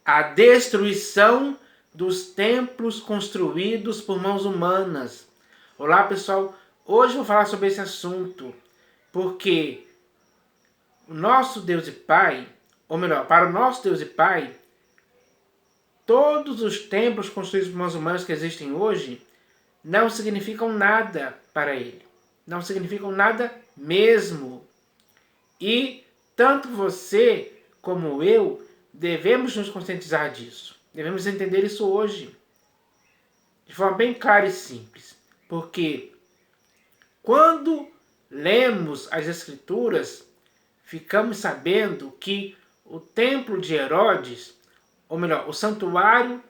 a destruição dos templos construídos por mãos humanas. Olá, pessoal. Hoje eu vou falar sobre esse assunto, porque o nosso Deus e Pai, ou melhor, para o nosso Deus e Pai, todos os templos construídos por mãos humanas que existem hoje não significam nada para Ele. Não significam nada mesmo. E tanto você como eu devemos nos conscientizar disso. Devemos entender isso hoje, de forma bem clara e simples. Porque quando lemos as Escrituras, ficamos sabendo que o templo de Herodes, ou melhor, o santuário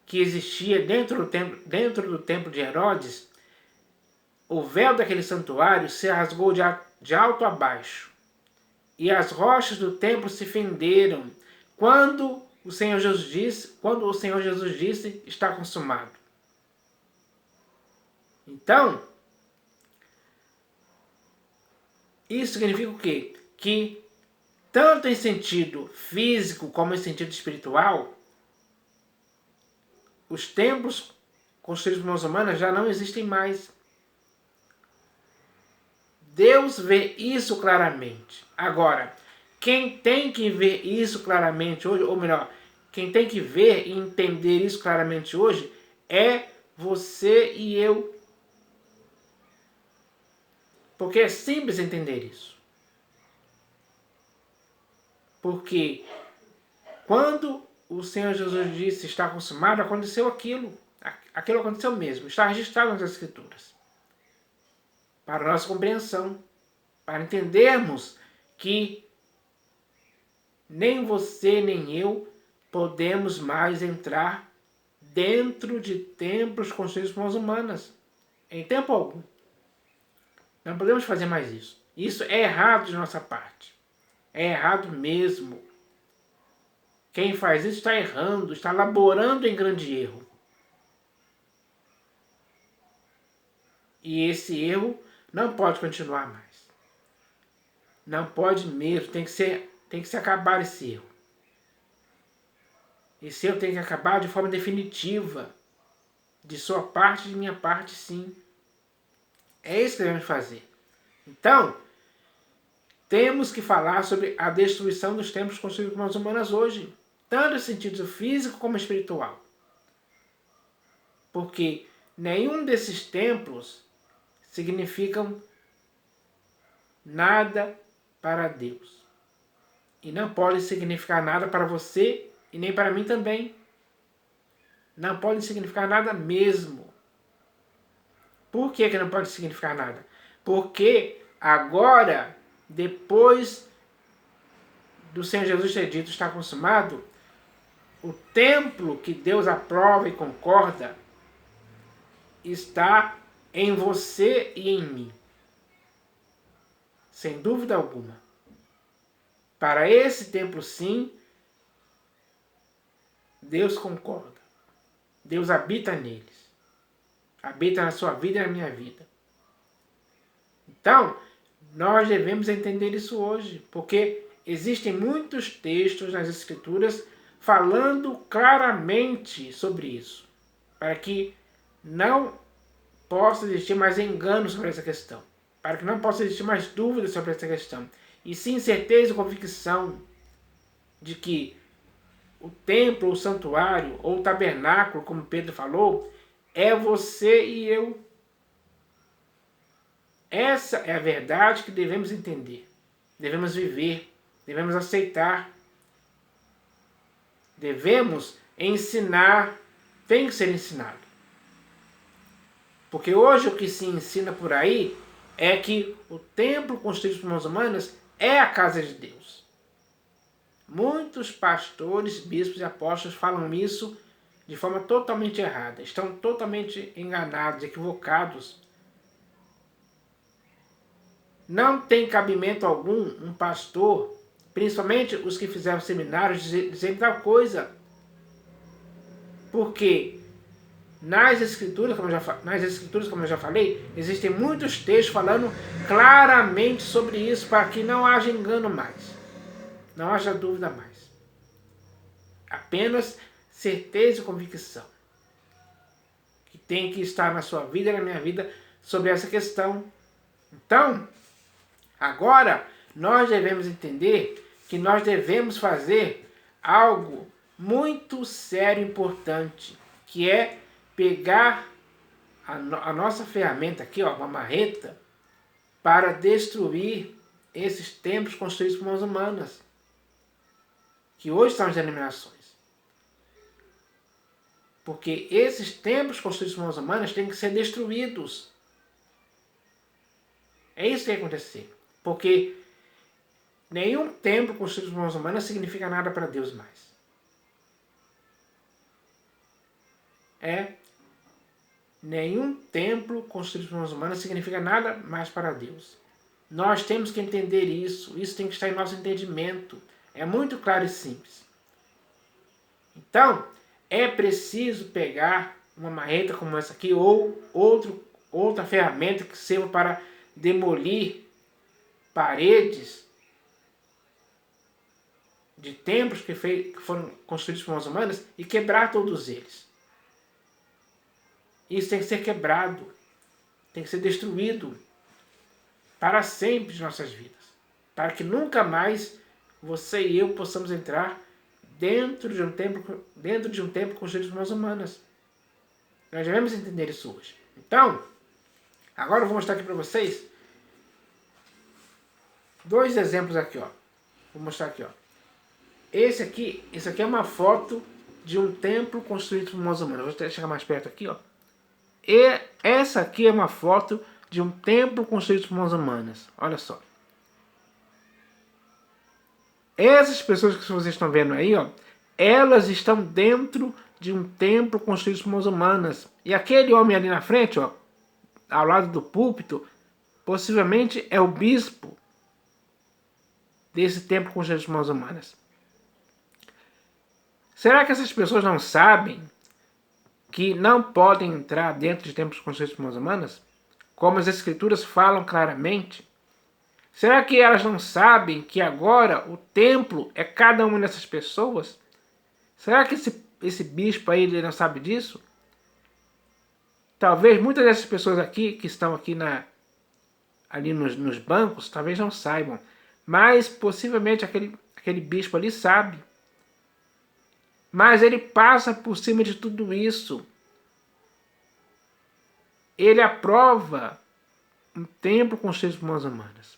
que existia dentro do templo de Herodes, o véu daquele santuário se rasgou de alto a baixo. E as rochas do templo se fenderam quando o Senhor Jesus disse, está consumado. Então, isso significa o quê? Que tanto em sentido físico como em sentido espiritual, os templos construídos por mãos humanas já não existem mais. Deus vê isso claramente. Agora, quem tem que ver isso claramente hoje, ou melhor, quem tem que ver e entender isso claramente hoje é você e eu. Porque é simples entender isso. Porque quando o Senhor Jesus disse está consumado, aconteceu aquilo. Aquilo aconteceu mesmo. Está registrado nas Escrituras. Para nossa compreensão. Para entendermos que nem você nem eu podemos mais entrar dentro de templos construídos por mãos humanas. Em tempo algum. Não podemos fazer mais isso. Isso é errado de nossa parte. É errado mesmo. Quem faz isso está errando, está laborando em grande erro. E esse erro não pode continuar mais. Não pode mesmo, tem que se acabar esse erro. Esse erro tem que acabar de forma definitiva. De sua parte e de minha parte, sim. É isso que devemos fazer. Então, temos que falar sobre a destruição dos templos construídos por mãos humanas hoje. Tanto em sentido físico como espiritual. Porque nenhum desses templos significam nada para Deus. E não pode significar nada para você e nem para mim também. Não pode significar nada mesmo. Por que não pode significar nada? Porque agora, depois do Senhor Jesus ter dito está consumado, o templo que Deus aprova e concorda está em você e em mim. Sem dúvida alguma. Para esse templo, sim, Deus concorda. Deus habita neles. Habita na sua vida e na minha vida. Então, nós devemos entender isso hoje, porque existem muitos textos nas Escrituras falando claramente sobre isso, para que não possa existir mais engano sobre essa questão, para que não possa existir mais dúvidas sobre essa questão, e sim certeza e convicção de que o templo, o santuário, ou o tabernáculo, como Pedro falou, é você e eu. Essa é a verdade que devemos entender, devemos viver, devemos aceitar, devemos ensinar, tem que ser ensinado. Porque hoje o que se ensina por aí é que o templo construído por mãos humanas é a casa de Deus. Muitos pastores, bispos e apóstolos falam isso de forma totalmente errada. Estão totalmente enganados, equivocados. Não tem cabimento algum um pastor, principalmente os que fizeram seminários, dizer tal coisa. Porque nas escrituras, como eu já falei, existem muitos textos falando claramente sobre isso, para que não haja engano mais. Não haja dúvida mais. Apenas certeza e convicção que tem que estar na sua vida e na minha vida sobre essa questão. Então, agora nós devemos entender que nós devemos fazer algo muito sério e importante, que é pegar a nossa ferramenta aqui, ó, uma marreta, para destruir esses templos construídos por mãos humanas, que hoje são as denominações. Porque esses templos construídos por mãos humanas têm que ser destruídos. É isso que vai acontecer. Porque nenhum templo construído por mãos humanas significa nada para Deus mais. Nenhum templo construído por mãos humanas significa nada mais para Deus. Nós temos que entender isso. Isso tem que estar em nosso entendimento. É muito claro e simples. Então, é preciso pegar uma marreta como essa aqui ou outra ferramenta que sirva para demolir paredes de templos que foram construídos por mãos humanas e quebrar todos eles. Isso tem que ser quebrado, tem que ser destruído para sempre de nossas vidas, para que nunca mais você e eu possamos entrar dentro de um templo construído por mãos humanas. Nós devemos entender isso hoje. Então, agora eu vou mostrar aqui para vocês dois exemplos aqui, ó. Vou mostrar aqui, ó. Esse aqui é uma foto de um templo construído por mãos humanas. Vou até chegar mais perto aqui, ó. E essa aqui é uma foto de um templo construído por mãos humanas. Olha só. Essas pessoas que vocês estão vendo aí, ó, elas estão dentro de um templo construído por mãos humanas. E aquele homem ali na frente, ó, ao lado do púlpito, possivelmente é o bispo desse templo construído por mãos humanas. Será que essas pessoas não sabem que não podem entrar dentro de templos construídos por mãos humanas? Como as escrituras falam claramente. Será que elas não sabem que agora o templo é cada uma dessas pessoas? Será que esse bispo aí ele não sabe disso? Talvez muitas dessas pessoas aqui, que estão aqui ali nos bancos, talvez não saibam. Mas possivelmente aquele bispo ali sabe. Mas ele passa por cima de tudo isso. Ele aprova um templo construído por mãos humanas.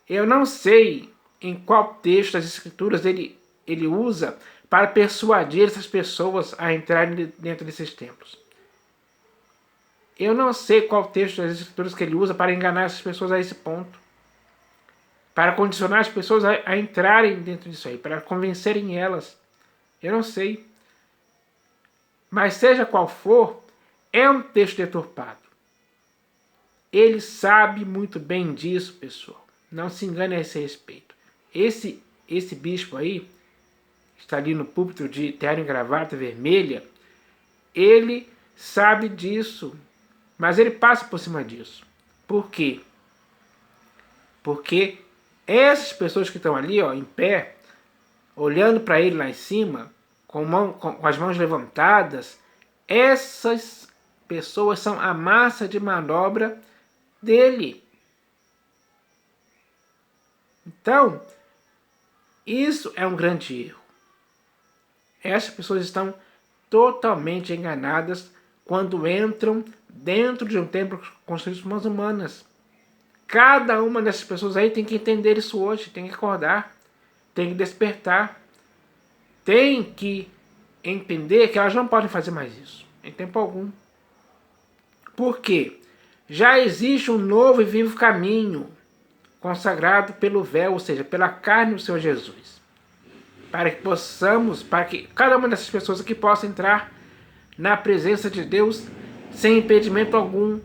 Eu não sei em qual texto das escrituras ele usa para persuadir essas pessoas a entrarem dentro desses templos. Eu não sei qual texto das escrituras que ele usa para enganar essas pessoas a esse ponto. Para condicionar as pessoas a entrarem dentro disso aí, para convencerem elas. Eu não sei. Mas seja qual for, é um texto deturpado. Ele sabe muito bem disso, pessoal. Não se engane a esse respeito. Esse bispo aí, está ali no púlpito de terno e gravata vermelha, ele sabe disso, mas ele passa por cima disso. Por quê? Porque essas pessoas que estão ali, ó, em pé, olhando para ele lá em cima, com as mãos levantadas, essas pessoas são a massa de manobra dele. Então, isso é um grande erro. Essas pessoas estão totalmente enganadas quando entram dentro de um templo construído por mãos humanas. Cada uma dessas pessoas aí tem que entender isso hoje, tem que acordar, tem que despertar, tem que entender que elas não podem fazer mais isso, em tempo algum. Por quê? Já existe um novo e vivo caminho consagrado pelo véu, ou seja, pela carne do Senhor Jesus. Para que cada uma dessas pessoas aqui possa entrar na presença de Deus sem impedimento algum.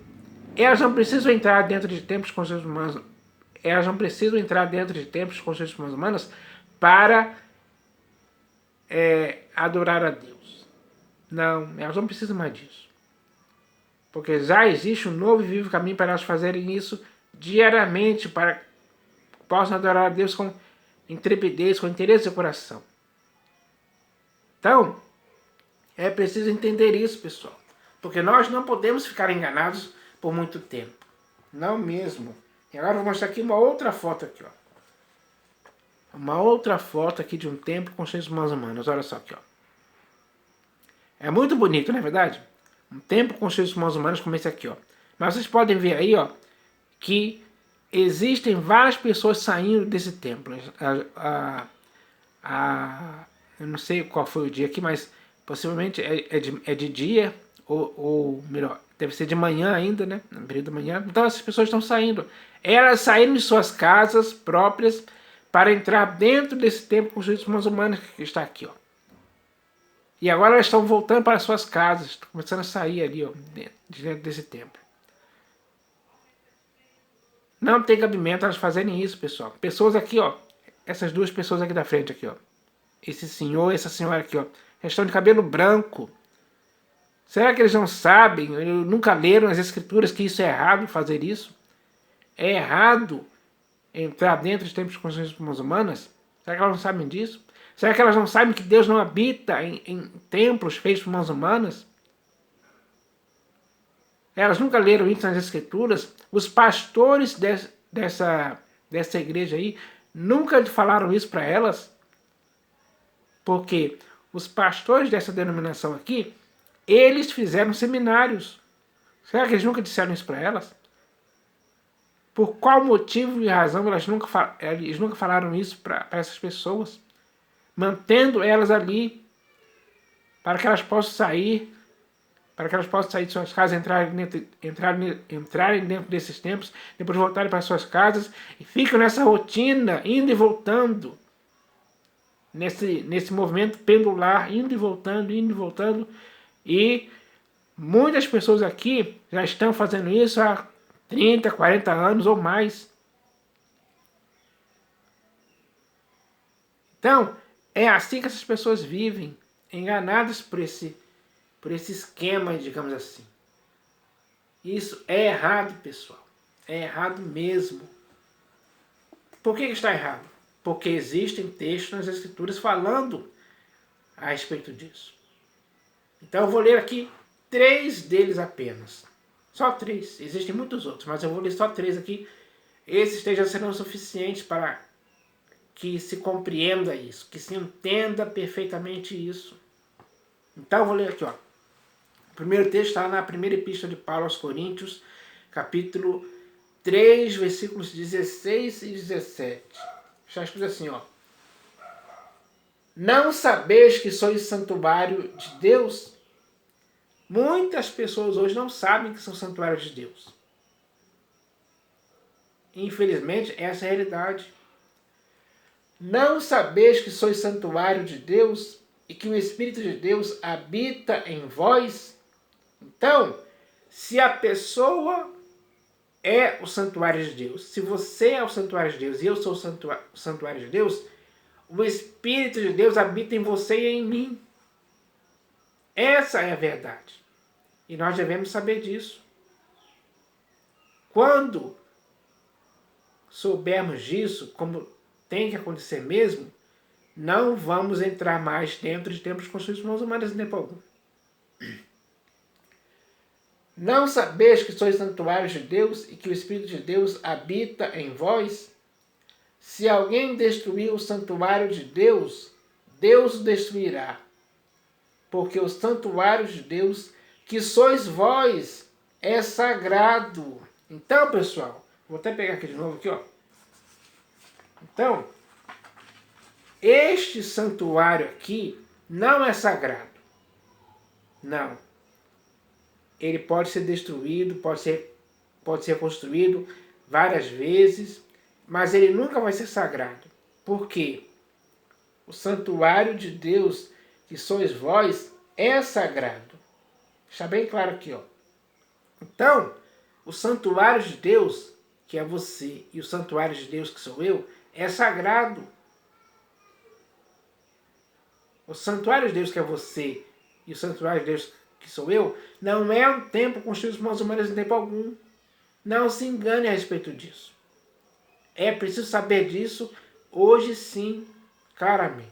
Elas não precisam entrar dentro de templos construídos por mãos humanas. Elas não precisam entrar dentro de templos construídos por mãos humanas para adorar a Deus. Não, elas não precisam mais disso. Porque já existe um novo e vivo caminho para elas fazerem isso diariamente, para que possam adorar a Deus com intrepidez, com interesse do coração. Então, é preciso entender isso, pessoal. Porque nós não podemos ficar enganados por muito tempo. Não mesmo. E agora eu vou mostrar aqui uma outra foto aqui, ó. Uma outra foto aqui de um templo com seres humanos. Olha só aqui, ó. É muito bonito, não é verdade? Um templo com seres humanos como esse aqui, ó. Mas vocês podem ver aí, ó, que existem várias pessoas saindo desse templo. Eu não sei qual foi o dia aqui, mas possivelmente é de dia, ou melhor, deve ser de manhã ainda, né? No período da manhã. Então essas pessoas estão saindo. Elas saíram de suas casas próprias para entrar dentro desse templo com os muçulmanos que está aqui, ó. E agora elas estão voltando para suas casas, estão começando a sair ali, ó, dentro desse templo. Não tem cabimento elas fazerem isso, pessoal. Pessoas aqui, ó, essas duas pessoas aqui da frente, aqui, ó. Esse senhor e essa senhora aqui, ó, eles estão de cabelo branco. Será que eles não sabem, nunca leram as escrituras que isso é errado fazer isso? É errado entrar dentro dos templos de construções muçulmanas? Será que elas não sabem disso? Será que elas não sabem que Deus não habita em templos feitos por mãos humanas? Elas nunca leram isso nas escrituras? Os pastores dessa igreja aí nunca falaram isso para elas? Porque os pastores dessa denominação aqui, eles fizeram seminários. Será que eles nunca disseram isso para elas? Por qual motivo e razão eles nunca falaram isso para essas pessoas? Mantendo elas ali, para que elas possam sair, de suas casas, entrarem dentro desses templos, depois voltarem para suas casas e ficam nessa rotina, indo e voltando, nesse movimento pendular, indo e voltando, e muitas pessoas aqui já estão fazendo isso há 30, 40 anos ou mais. Então, é assim que essas pessoas vivem, enganadas por esse esquema, digamos assim. Isso é errado, pessoal. É errado mesmo. Por que está errado? Porque existem textos nas escrituras falando a respeito disso. Então eu vou ler aqui 3 deles apenas. Só 3. Existem muitos outros, mas eu vou ler só 3 aqui. Esses 3 já serão suficientes para que se compreenda isso, que se entenda perfeitamente isso. Então eu vou ler aqui, ó. O primeiro texto está na primeira epístola de Paulo aos Coríntios, capítulo 3, versículos 16 e 17. Está escrito assim, ó. Não sabeis que sois santuário de Deus? Muitas pessoas hoje não sabem que são santuários de Deus. Infelizmente, essa é a realidade. Não sabeis que sois santuário de Deus e que o Espírito de Deus habita em vós? Então, se a pessoa é o santuário de Deus, se você é o santuário de Deus e eu sou o santuário de Deus, o Espírito de Deus habita em você e em mim. Essa é a verdade. E nós devemos saber disso. Quando soubermos disso, como tem que acontecer mesmo, não vamos entrar mais dentro de templos construídos por mãos humanas em tempo algum. Não sabeis que sois santuários de Deus e que o Espírito de Deus habita em vós? Se alguém destruir o santuário de Deus, Deus o destruirá. Porque o santuário de Deus, que sois vós, é sagrado. Então, pessoal, vou até pegar aqui de novo, aqui, ó. Então, este santuário aqui não é sagrado. Não. Ele pode ser destruído, pode ser construído várias vezes, mas ele nunca vai ser sagrado. Por quê? O santuário de Deus, que sois vós, é sagrado. Está bem claro aqui, ó. Então, o santuário de Deus, que é você, e o santuário de Deus, que sou eu, é sagrado. O santuário de Deus, que é você, e o santuário de Deus, que sou eu, não é um templo construído por mãos humanas em tempo algum. Não se engane a respeito disso. É preciso saber disso hoje sim, claramente.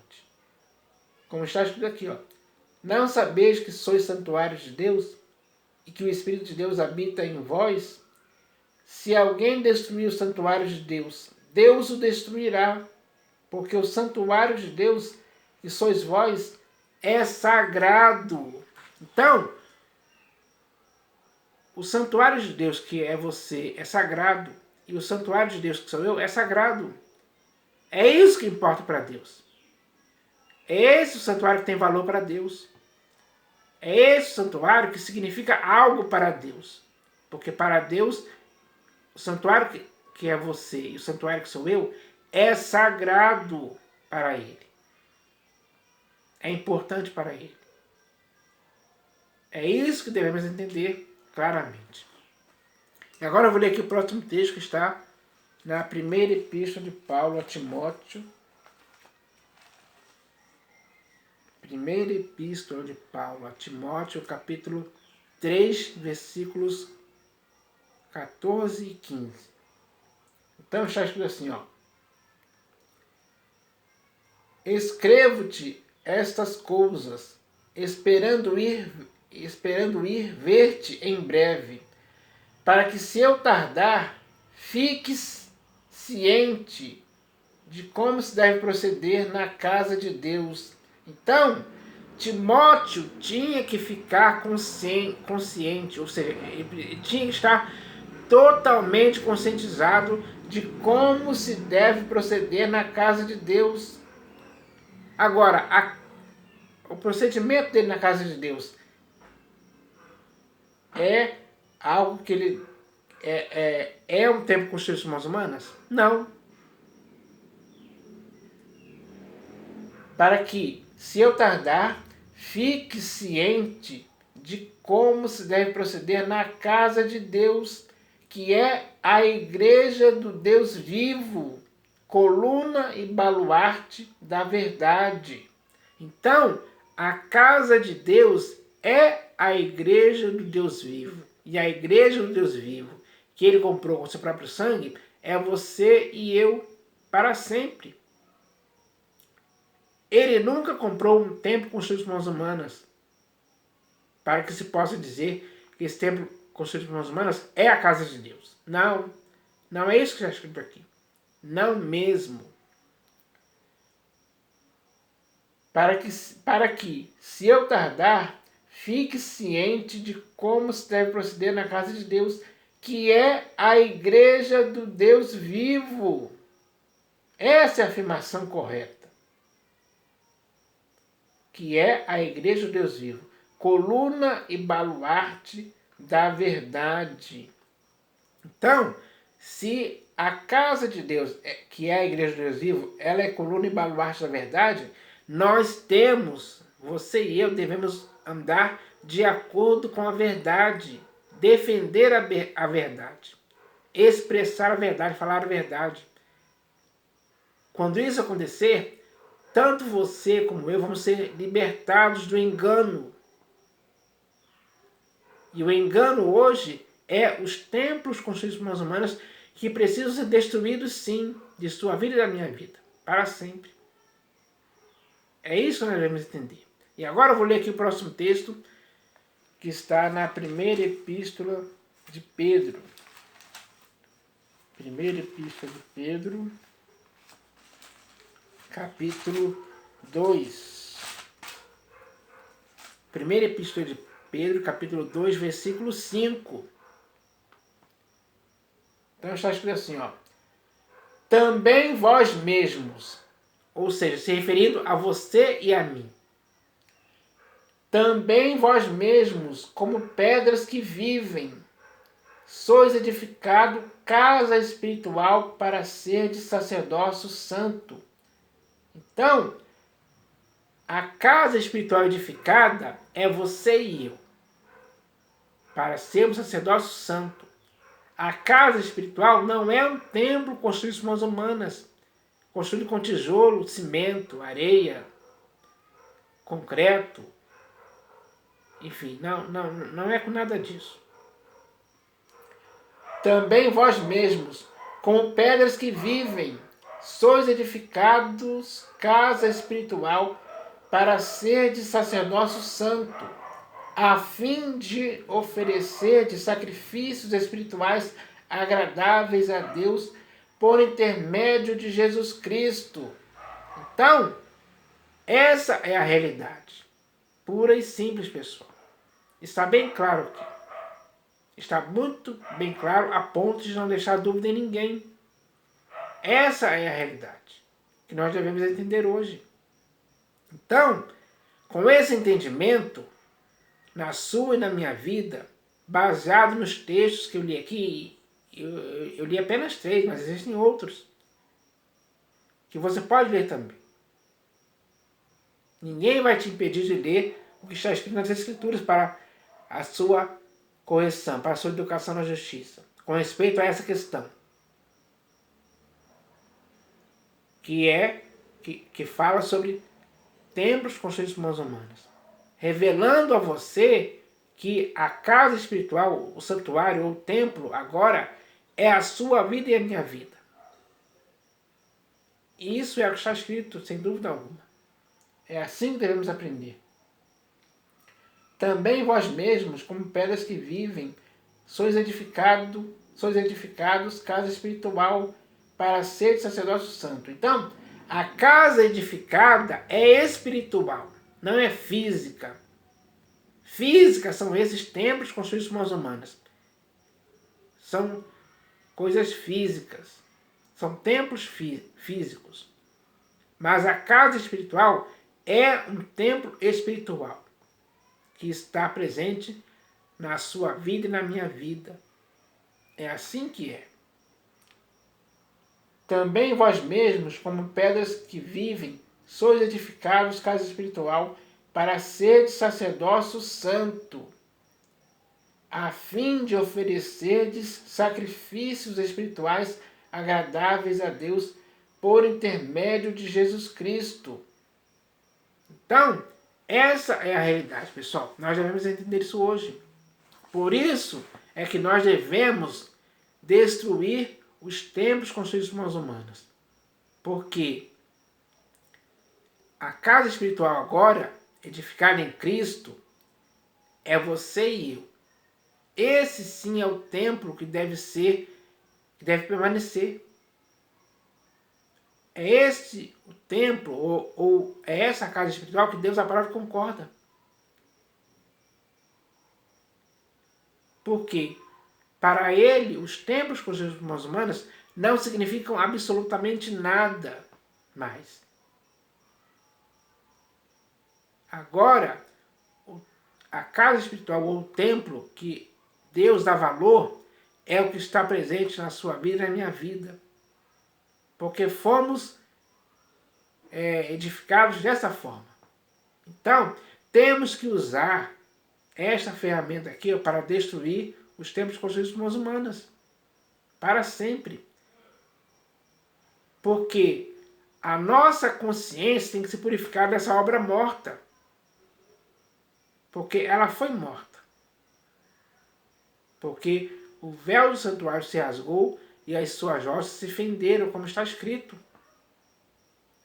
Como está escrito aqui, ó. Não sabeis que sois santuários de Deus e que o Espírito de Deus habita em vós? Se alguém destruir o santuário de Deus, Deus o destruirá, porque o santuário de Deus, que sois vós, é sagrado. Então, o santuário de Deus, que é você, é sagrado, e o santuário de Deus, que sou eu, é sagrado. É isso que importa para Deus. É esse o santuário que tem valor para Deus. É esse o santuário que significa algo para Deus. Porque para Deus, o santuário que é você e o santuário que sou eu, é sagrado para Ele. É importante para Ele. É isso que devemos entender claramente. E agora eu vou ler aqui o próximo texto que está na primeira epístola de Paulo a Timóteo. Primeira epístola de Paulo a Timóteo, capítulo 3, versículos 14 e 15. Então está escrito assim, ó. Escrevo-te estas coisas, esperando ir ver-te em breve, para que se eu tardar, fiques ciente de como se deve proceder na casa de Deus. Então, Timóteo tinha que ficar consciente, ou seja, ele tinha que estar totalmente conscientizado de como se deve proceder na casa de Deus. Agora, o procedimento dele na casa de Deus é algo que ele é um tempo construído por mãos humanas? Não. Para que, se eu tardar, fique ciente de como se deve proceder na casa de Deus, que é a igreja do Deus vivo, coluna e baluarte da verdade. Então, a casa de Deus é a igreja do Deus vivo. E a igreja do Deus vivo, que ele comprou com seu próprio sangue, é você e eu para sempre. Ele nunca comprou um templo construído por mãos humanas para que se possa dizer que esse templo construído por mãos humanas é a casa de Deus. Não, não é isso que está escrito aqui. Não mesmo. Para que, se eu tardar, fique ciente de como se deve proceder na casa de Deus, que é a igreja do Deus vivo. Essa é a afirmação correta. Que é a igreja do Deus vivo, coluna e baluarte da verdade. Então, se a casa de Deus, que é a igreja do Deus vivo, ela é coluna e baluarte da verdade, nós temos, você e eu, devemos andar de acordo com a verdade, defender a verdade, expressar a verdade, falar a verdade. Quando isso acontecer, tanto você como eu vamos ser libertados do engano. E o engano hoje é os templos construídos por mãos humanas que precisam ser destruídos, sim, de sua vida e da minha vida, para sempre. É isso que nós devemos entender. E agora eu vou ler aqui o próximo texto, que está na primeira epístola de Pedro. Primeira epístola de Pedro, capítulo 2. Primeira epístola de Pedro, capítulo 2, versículo 5. Então está escrito assim, ó. Também vós mesmos, ou seja, se referindo a você e a mim. Também vós mesmos, como pedras que vivem, sois edificado casa espiritual para ser de sacerdócio santo. Então, a casa espiritual edificada é você e eu, para sermos sacerdócio santo. A casa espiritual não é um templo construído por mãos humanas, construído com tijolo, cimento, areia, concreto. Enfim, não é com nada disso. Também vós mesmos, como pedras que vivem, sois edificados casa espiritual para ser de sacerdócio santo, a fim de oferecer de sacrifícios espirituais agradáveis a Deus por intermédio de Jesus Cristo. Então, essa é a realidade, pura e simples, pessoal. Está bem claro aqui. Está muito bem claro, a ponto de não deixar dúvida em ninguém. Essa é a realidade que nós devemos entender hoje. Então, com esse entendimento, na sua e na minha vida, baseado nos textos que eu li aqui, eu li apenas 3, mas existem outros, que você pode ler também. Ninguém vai te impedir de ler o que está escrito nas Escrituras para a sua correção, para a sua educação na justiça, com respeito a essa questão, que fala sobre templos construídos por mãos humanas, revelando a você que a casa espiritual, o santuário ou o templo agora é a sua vida e a minha vida. E isso é o que está escrito, sem dúvida alguma. É assim que devemos aprender. Também vós mesmos, como pedras que vivem, sois edificados casa espiritual para ser sacerdócio santo. Então, a casa edificada é espiritual, não é física. Física são esses templos construídos por mãos humanas. São coisas físicas. São templos físicos. Mas a casa espiritual é um templo espiritual que está presente na sua vida e na minha vida. É assim que é. Também vós mesmos, como pedras que vivem, sois edificados casa espiritual para ser de sacerdócio santo, a fim de oferecerdes sacrifícios espirituais agradáveis a Deus por intermédio de Jesus Cristo. Então, essa é a realidade, pessoal. Nós devemos entender isso hoje. Por isso é que nós devemos destruir os templos construídos por mãos humanas. Porque a casa espiritual agora, edificada em Cristo, é você e eu. Esse sim é o templo que deve permanecer. É esse o templo, ou é essa a casa espiritual que Deus, a palavra, concorda. Porque, para ele, os templos construídos por mãos humanas não significam absolutamente nada mais. Agora, a casa espiritual ou o templo que Deus dá valor é o que está presente na sua vida e na minha vida. Porque fomos edificados dessa forma. Então, temos que usar esta ferramenta aqui para destruir os templos construídos por mãos humanas. Para sempre. Porque a nossa consciência tem que se purificar dessa obra morta. Porque ela foi morta. Porque o véu do santuário se rasgou e as suas hostes se fenderam, como está escrito.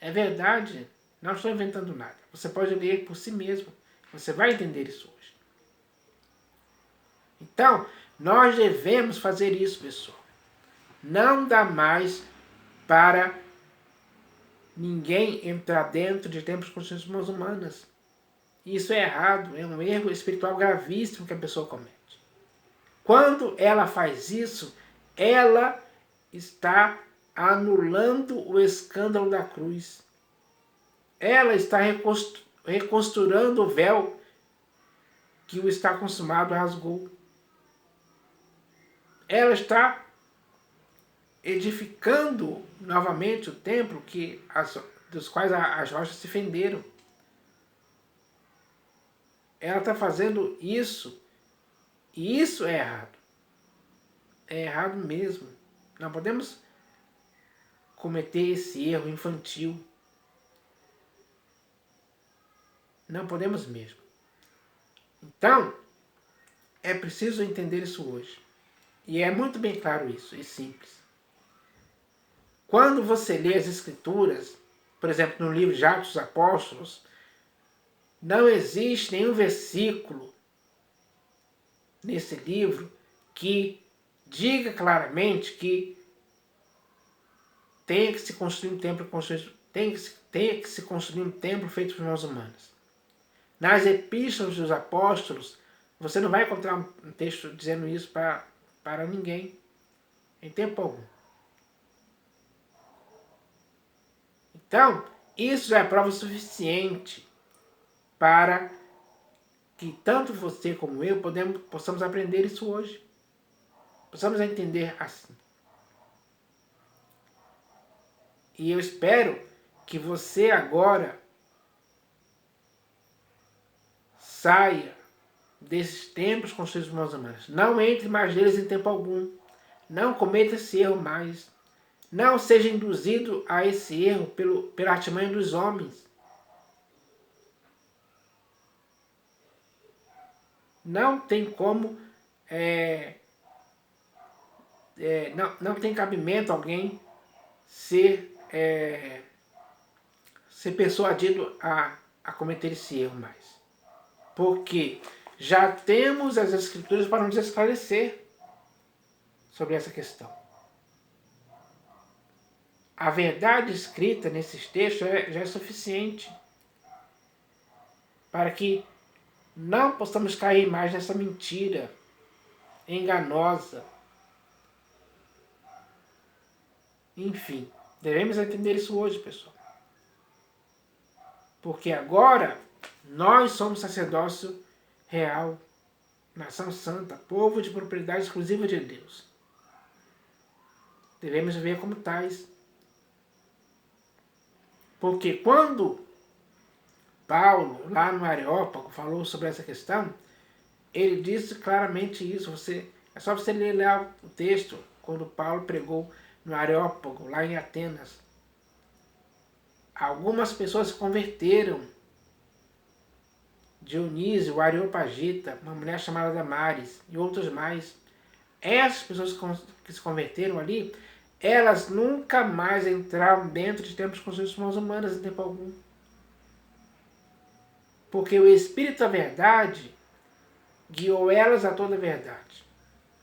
É verdade, não estou inventando nada. Você pode ler por si mesmo. Você vai entender isso hoje. Então, nós devemos fazer isso, pessoal. Não dá mais para ninguém entrar dentro de templos construídos por mãos humanas. Isso é errado, é um erro espiritual gravíssimo que a pessoa comete. Quando ela faz isso, ela está anulando o escândalo da cruz. Ela está recosturando o véu que o está consumado rasgou. Ela está edificando novamente o templo dos quais as rochas se fenderam. Ela está fazendo isso, e isso é errado. É errado mesmo. Não podemos cometer esse erro infantil. Não podemos mesmo. Então, é preciso entender isso hoje. E é muito bem claro isso, e simples. quando você lê as Escrituras, por exemplo, no livro de Atos dos Apóstolos, não existe nenhum versículo nesse livro que diga claramente que tenha que se construir um templo, tenha que se construir um templo feito por mãos humanas. Nas epístolas dos apóstolos, você não vai encontrar um texto dizendo isso para ninguém, em tempo algum. Então, isso já é prova suficiente para que tanto você como eu possamos aprender isso hoje. Possamos entender assim. E eu espero que você agora saia desses templos construídos por mãos humanas. Não entre mais neles em tempo algum. Não cometa esse erro mais. Não seja induzido a esse erro pela artimanha dos homens. Não tem como, não tem cabimento alguém ser persuadido a cometer esse erro mais. Porque já temos as Escrituras para nos esclarecer sobre essa questão. A verdade escrita nesses textos já é suficiente para que não possamos cair mais nessa mentira enganosa. Enfim, devemos entender isso hoje, pessoal. Porque agora nós somos sacerdócio real, nação santa, povo de propriedade exclusiva de Deus. Devemos viver como tais. Porque quando Paulo, lá no Areópago, falou sobre essa questão, ele disse claramente isso. É só você ler lá o texto, quando Paulo pregou no Areópago, lá em Atenas. Algumas pessoas se converteram. Dionísio, o Areopagita, uma mulher chamada Damares e outros mais. Essas pessoas que se converteram ali, elas nunca mais entraram dentro de templos construídos por mãos humanas em tempo algum. Porque o Espírito da Verdade guiou elas a toda a verdade,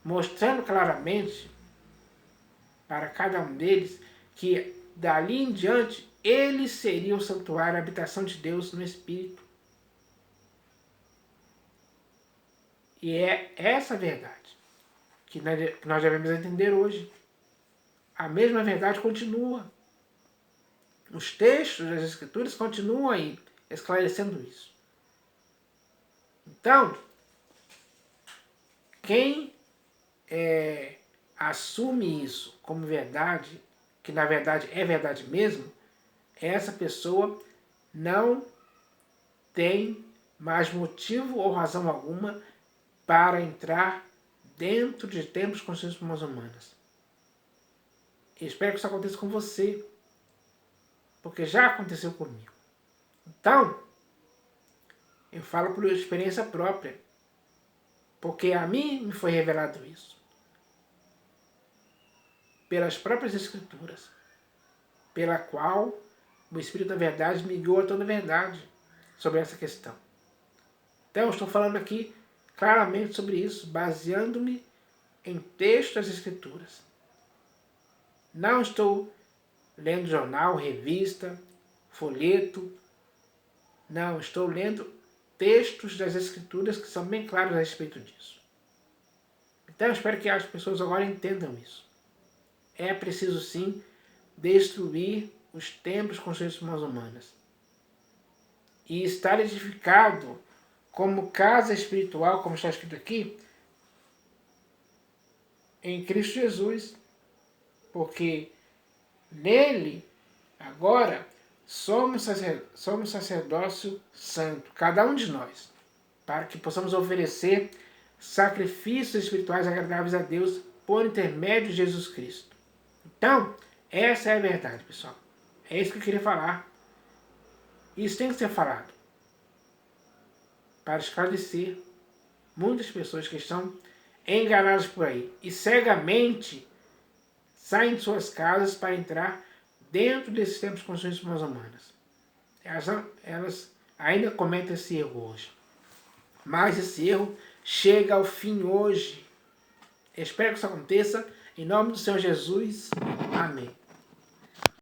mostrando claramente para cada um deles que dali em diante eles seriam o santuário, a habitação de Deus no Espírito. E é essa verdade que nós devemos entender hoje. A mesma verdade continua. Os textos das Escrituras continuam aí esclarecendo isso. Então, quem assume isso como verdade, que na verdade é verdade mesmo, essa pessoa não tem mais motivo ou razão alguma para entrar dentro de templos construídos por mãos humanas. Eu espero que isso aconteça com você, porque já aconteceu comigo. Então, eu falo por experiência própria, porque a mim me foi revelado isso. Pelas próprias Escrituras, pela qual o Espírito da Verdade me guiou a toda a verdade sobre essa questão. Então, eu estou falando aqui claramente sobre isso, baseando-me em textos das Escrituras. Não estou lendo jornal, revista, folheto. Não, estou lendo textos das Escrituras que são bem claros a respeito disso. Então, eu espero que as pessoas agora entendam isso. É preciso, sim, destruir os templos construídos por mãos humanas e estar edificado como casa espiritual, como está escrito aqui, em Cristo Jesus, porque nele, agora, somos sacerdócio santo, cada um de nós, para que possamos oferecer sacrifícios espirituais agradáveis a Deus por intermédio de Jesus Cristo. Então, essa é a verdade, pessoal. É isso que eu queria falar. Isso tem que ser falado para esclarecer muitas pessoas que estão enganadas por aí e cegamente saem de suas casas para entrar dentro desses templos construídos por mãos humanas. Elas ainda cometem esse erro hoje. Mas esse erro chega ao fim hoje. Espero que isso aconteça. Em nome do Senhor Jesus. Amém.